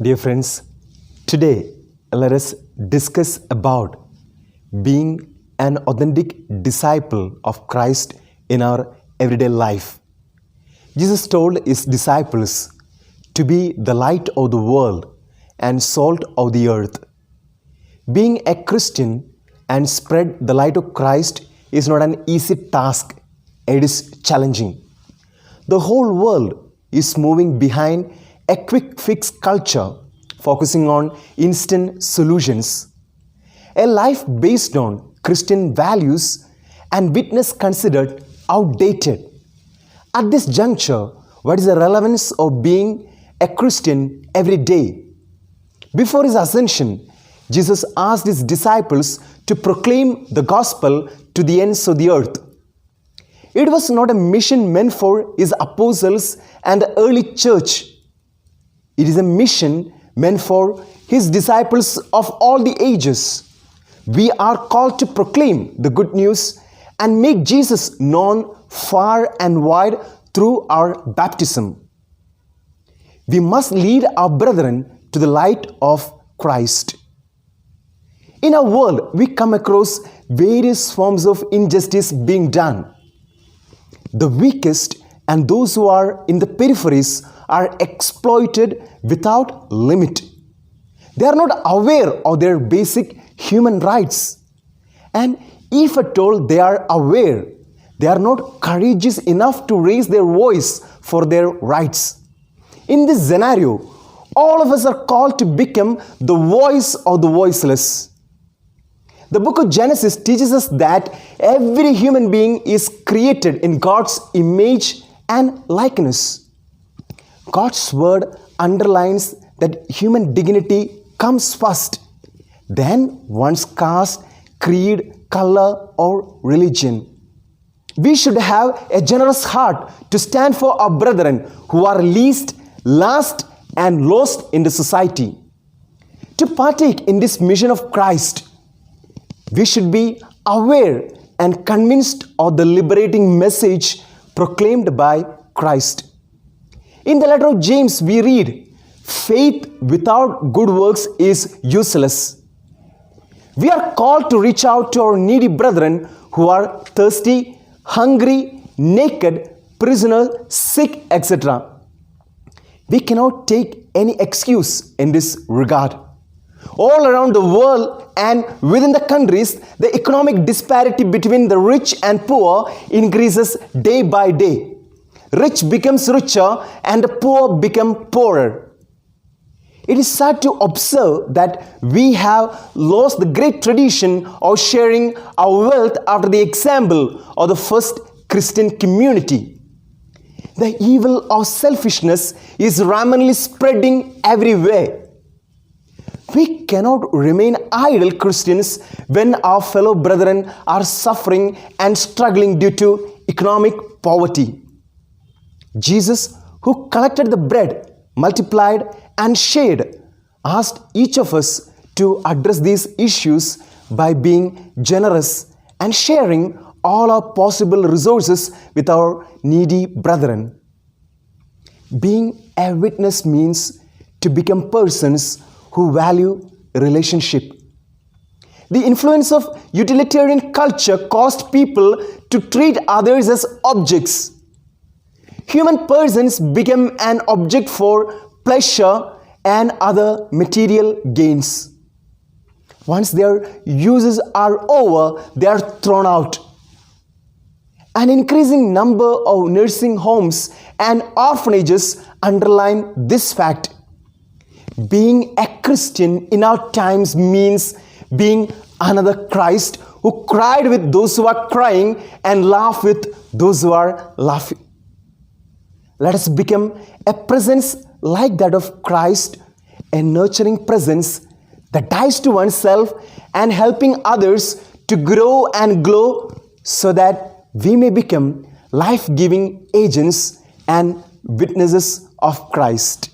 Dear friends, today let us discuss about being an authentic disciple of Christ in our everyday life. Jesus told his disciples to be the light of the world and salt of the earth. Being a Christian and spread the light of Christ is not an easy task. It is challenging. The whole world is moving behind a quick fix culture, focusing on instant solutions. A life based on Christian values and witness considered outdated. At this juncture, what is the relevance of being a Christian every day? Before his ascension, Jesus asked his disciples to proclaim the gospel to the ends of the earth. It was not a mission meant for his apostles and the early church. It is a mission meant for his disciples of all the ages. We are called to proclaim the good news and make Jesus known far and wide through our baptism. We must lead our brethren to the light of Christ. In our world, we come across various forms of injustice being done. The weakest and those who are in the peripheries are exploited without limit. They are not aware of their basic human rights. And if at all they are aware, they are not courageous enough to raise their voice for their rights. In this scenario, all of us are called to become the voice of the voiceless. The book of Genesis teaches us that every human being is created in God's image and likeness. God's word underlines that human dignity comes first, then one's caste, creed, color, or religion. We should have a generous heart to stand for our brethren who are least, last, and lost in the society. To partake in this mission of Christ, we should be aware and convinced of the liberating message proclaimed by Christ. In the letter of James, we read, "Faith without good works is useless." We are called to reach out to our needy brethren who are thirsty, hungry, naked, prisoner, sick, etc. We cannot take any excuse in this regard. All around the world and within the countries, the economic disparity between the rich and poor increases day by day. Rich becomes richer and the poor become poorer. It is sad to observe that we have lost the great tradition of sharing our wealth after the example of the first Christian community. The evil of selfishness is rampantly spreading everywhere. We cannot remain idle Christians when our fellow brethren are suffering and struggling due to economic poverty. Jesus, who collected the bread, multiplied and shared, asked each of us to address these issues by being generous and sharing all our possible resources with our needy brethren. Being a witness means to become persons who value relationship. The influence of utilitarian culture caused people to treat others as objects. Human persons become an object for pleasure and other material gains. Once their uses are over, they are thrown out. An increasing number of nursing homes and orphanages underline this fact. Being a Christian in our times means being another Christ who cried with those who are crying and laughed with those who are laughing. Let us become a presence like that of Christ, a nurturing presence that dies to oneself and helping others to grow and glow so that we may become life-giving agents and witnesses of Christ.